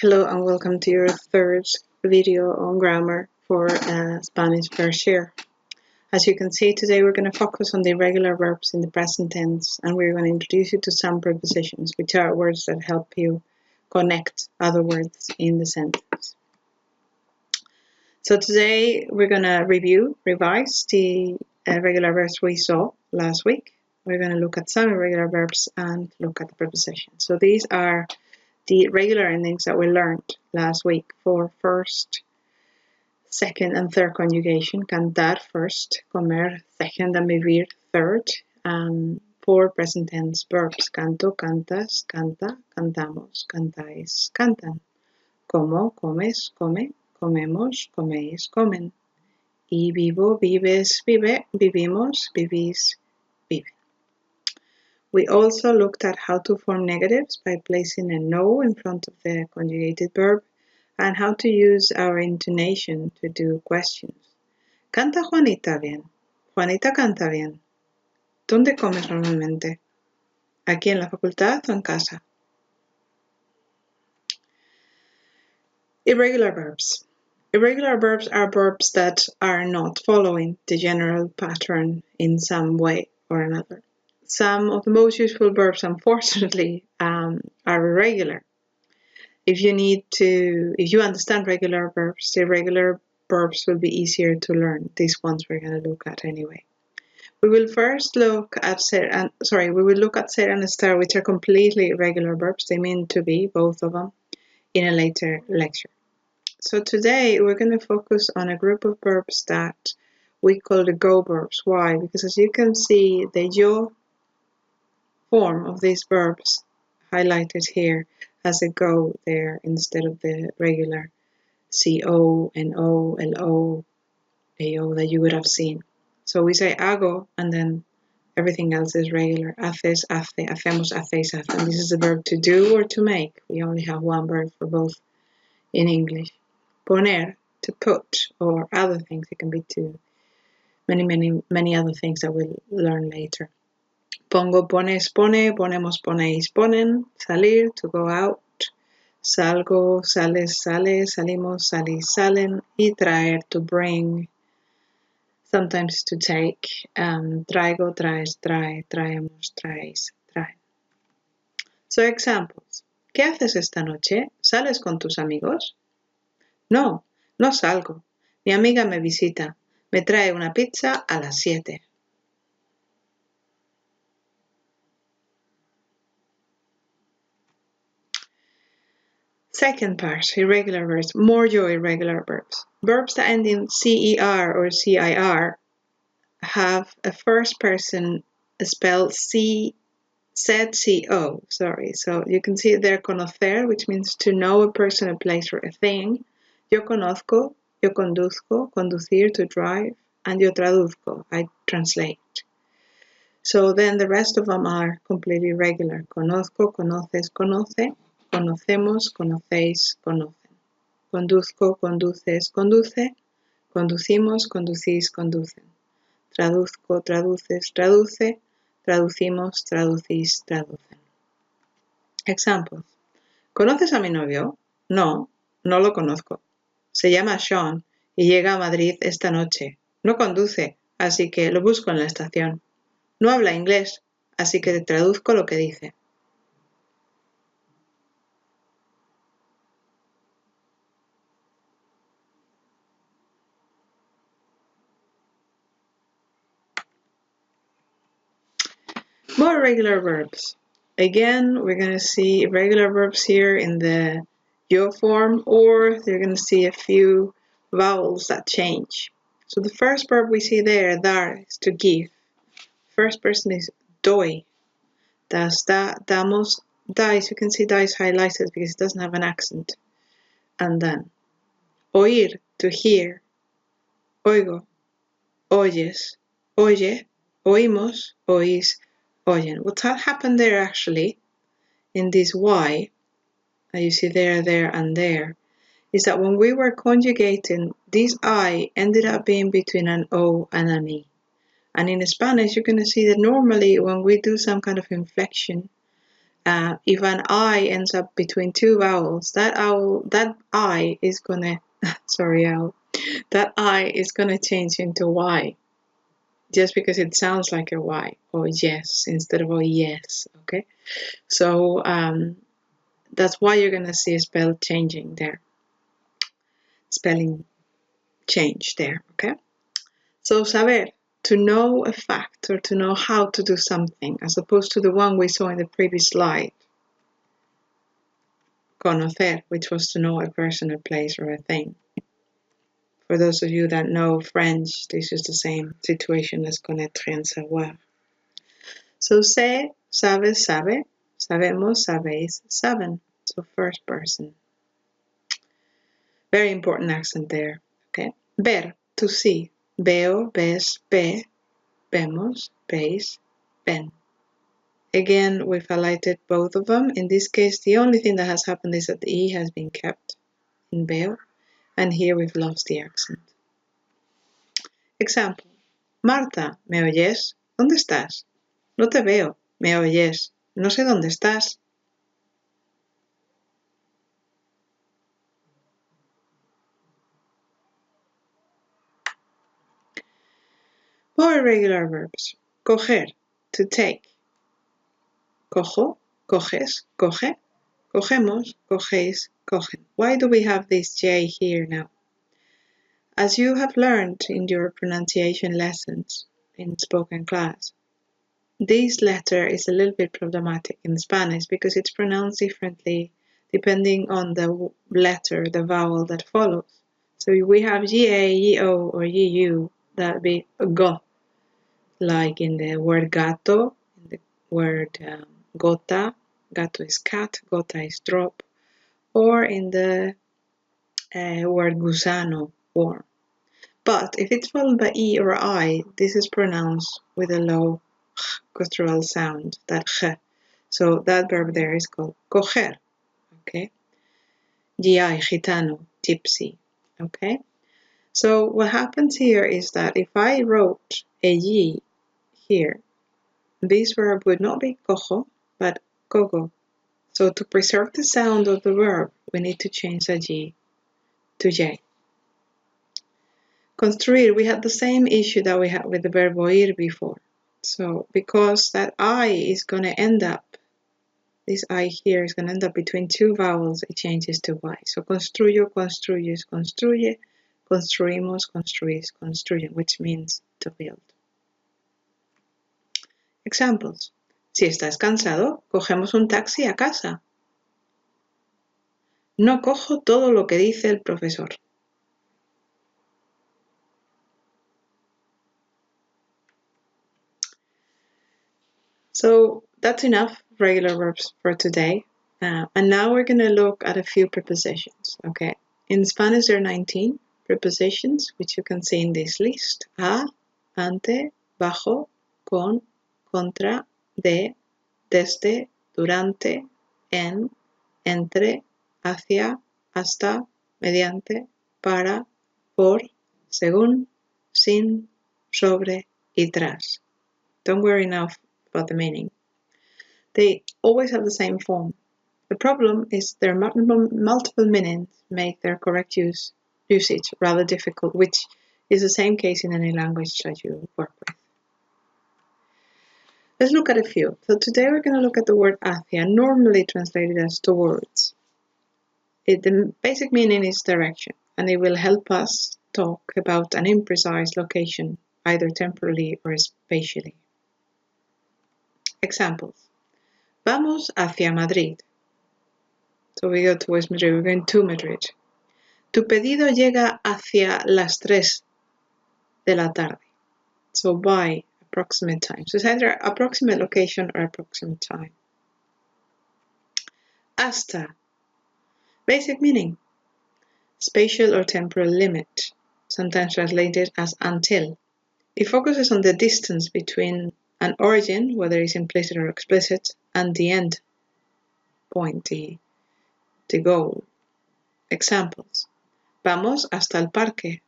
Hello and welcome to your third video on grammar for Spanish First Year. As you can see, today we're going to focus on the irregular verbs in the present tense, and we're going to introduce you to some prepositions, which are words that help you connect other words in the sentence. So today we're going to revise the regular verbs we saw last week. We're going to look at some irregular verbs and look at the prepositions. So these are the regular endings that we learned last week for first, second, and third conjugation. Cantar first, comer second, and vivir third. For present tense verbs. Canto, cantas, canta, cantamos, cantáis, cantan. Como, comes, come, comemos, coméis, comen. Y vivo, vives, vive, vivimos, vivís, vive. We also looked at how to form negatives by placing a no in front of the conjugated verb and how to use our intonation to do questions. ¿Canta Juanita bien? Juanita canta bien. ¿Dónde comes normalmente? ¿Aquí en la facultad o en casa? Irregular verbs. Irregular verbs are verbs that are not following the general pattern in some way or another. Some of the most useful verbs, unfortunately, are irregular. If you understand regular verbs, the irregular verbs will be easier to learn. These ones we're going to look at anyway. We will first look at ser and estar, which are completely irregular verbs. They mean to be, both of them, in a later lecture. So today we're going to focus on a group of verbs that we call the go verbs. Why? Because as you can see, the yo form of these verbs highlighted here has a go there instead of the regular co, no, lo, ao that you would have seen. So we say hago and then everything else is regular. Haces, hace, hacemos, hacéis, hacen. This is a verb to do or to make. We only have one verb for both in English. Poner, to put, or other things. It can be to many other things that we'll learn later. Pongo, pones, pone, ponemos, ponéis, ponen. Salir, to go out. Salgo, sales, sale, salimos, salís, salen. Y traer, to bring. Sometimes to take. Traigo, traes, trae, traemos, traéis, traen. So examples. ¿Qué haces esta noche? ¿Sales con tus amigos? No, no salgo. Mi amiga me visita. Me trae una pizza a las 7. Second part, irregular verbs, more irregular verbs. Verbs that end in CER or CIR have a first person spelled ZCO, sorry. So you can see there conocer, which means to know a person, a place, or a thing. Yo conozco, yo conduzco, conducir, to drive, and yo traduzco, I translate. So then the rest of them are completely irregular. Conozco, conoces, conoce. Conocemos, conocéis, conocen. Conduzco, conduces, conduce. Conducimos, conducís, conducen. Traduzco, traduces, traduce. Traducimos, traducís, traducen. Examples. ¿Conoces a mi novio? No, no lo conozco. Se llama Sean y llega a Madrid esta noche. No conduce, así que lo busco en la estación. No habla inglés, así que te traduzco lo que dice. More irregular verbs. Again, we're going to see irregular verbs here in the yo form, or you're going to see a few vowels that change. So the first verb we see there, dar, is to give. First person is doy. Das, da, damos, dais. You can see dais highlighted because it doesn't have an accent. And then oír, to hear. Oigo, oyes, oye, oímos, oís, oyen. What happened there actually in this Y, that you see there, and there, is that when we were conjugating, this I ended up being between an O and an E. And in Spanish, you're going to see that normally when we do some kind of inflection, If an I ends up between two vowels, that I is gonna, sorry, owl, that I is gonna change into Y, just because it sounds like a Y, or yes, instead of a yes, okay? So that's why you're gonna see a spelling change there, okay? So saber, to know a fact or to know how to do something, as opposed to the one we saw in the previous slide. Conocer, which was to know a person, a place, or a thing. For those of you that know French, this is the same situation as connaître and savoir. So sé, sabes, sabe, sabemos, sabéis, saben. So first person. Very important accent there. Okay. Ver, to see. Veo, ves, ve, vemos, veis, ven. Again, we've highlighted both of them. In this case, the only thing that has happened is that the E has been kept in veo, and here we've lost the accent. Example. Marta, ¿me oyes? ¿Dónde estás? No te veo. ¿Me oyes? No sé dónde estás. More irregular verbs. Coger, to take. Cojo, coges, coge. Cogemos, cogéis, cogen. Why do we have this J here now? As you have learned in your pronunciation lessons in spoken class, this letter is a little bit problematic in Spanish because it's pronounced differently depending on the letter, the vowel that follows. So we have GA, GO, or GU, that would be go, like in the word gato, in the word gota, gato is cat, gota is drop, or in the word gusano, worm. But if it's followed by E or I, this is pronounced with a low guttural sound, that ch. So that verb there is called coger, okay? GI, gitano, gypsy, okay? So what happens here is that if I wrote a G here, this verb would not be cojo, but cogo. So to preserve the sound of the verb, we need to change the G to J. Construir, we had the same issue that we had with the verb oír before. So because that I is going to end up, this I here is going to end up between two vowels, it changes to Y. So construyo, construyes, construye, construimos, construís, construyen, which means to build. Examples. Si estás cansado, cogemos un taxi a casa. No cojo todo lo que dice el profesor. So that's enough regular verbs for today. And now we're going to look at a few prepositions, okay? In Spanish, there are 19 prepositions, which you can see in this list. A, ante, bajo, con, contra, de, desde, durante, en, entre, hacia, hasta, mediante, para, por, según, sin, sobre, y tras. Don't worry now about the meaning. They always have the same form. The problem is their multiple meanings make their correct usage rather difficult, which is the same case in any language that you work with. Let's look at a few. So today we're going to look at the word hacia, normally translated as towards. The basic meaning is direction, and it will help us talk about an imprecise location, either temporally or spatially. Examples. Vamos hacia Madrid. So we go towards Madrid, we're going to Madrid. Tu pedido llega hacia las 3 de la tarde. So by approximate time. So it's either approximate location or approximate time. Hasta. Basic meaning. Spatial or temporal limit. Sometimes translated as until. It focuses on the distance between an origin, whether it's implicit or explicit, and the end point, the goal. Examples. Vamos hasta el parque.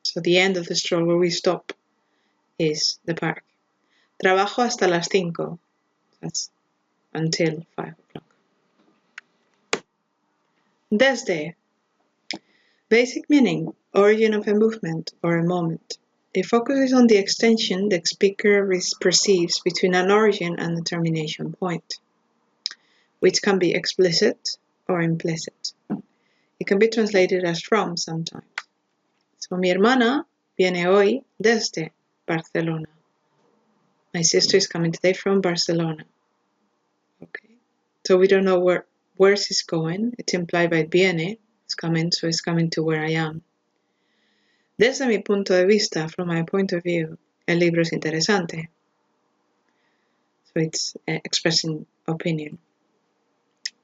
So the end of the stroll where we stop is the park. Trabajo hasta las 5. That's until 5 o'clock. Desde. Basic meaning, origin of a movement or a moment. It focuses on the extension the speaker perceives between an origin and a termination point, which can be explicit or implicit. It can be translated as from sometimes. So, mi hermana viene hoy desde Barcelona. My sister is coming today from Barcelona. Okay. So we don't know where she's going. It's implied by viene. It's coming, so it's coming to where I am. Desde mi punto de vista, from my point of view, el libro es interesante. So it's expressing opinion.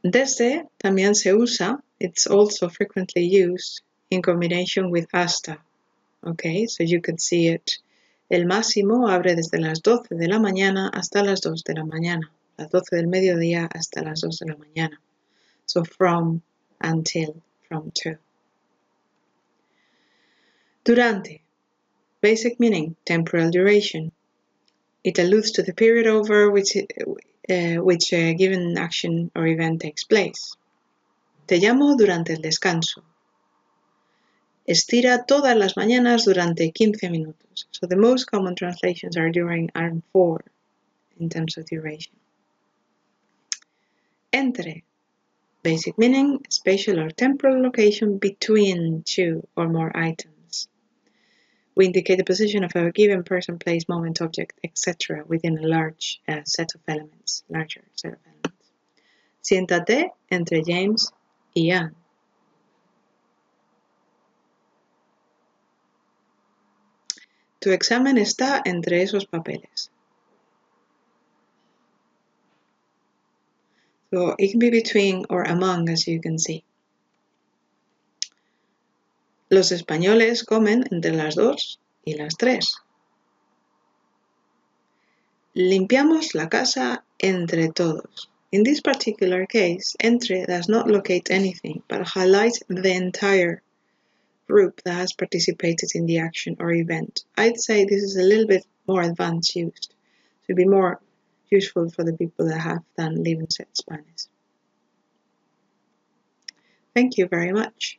Desde también se usa. It's also frequently used in combination with hasta. Okay, so you could see it. El máximo abre desde las 12 de la mañana hasta las 2 de la mañana. Las 12 del mediodía hasta las 2 de la mañana. So from, until, from to. Durante. Basic meaning, temporal duration. It alludes to the period over which a given action or event takes place. Te llamo durante el descanso. Estira todas las mañanas durante 15 minutos. So the most common translations are during and for in terms of duration. Entre. Basic meaning, spatial or temporal location between two or more items. We indicate the position of a given person, place, moment, object, etc. within a large set of elements, larger set of elements. Siéntate entre James y Anne. Tu examen está entre esos papeles. So it can be between or among, as you can see. Los españoles comen entre las 2 y las 3. Limpiamos la casa entre todos. In this particular case, entre does not locate anything, but highlights the entire group that has participated in the action or event. I'd say this is a little bit more advanced used to be more useful for the people that have done Lebenswert Spanish. Thank you very much.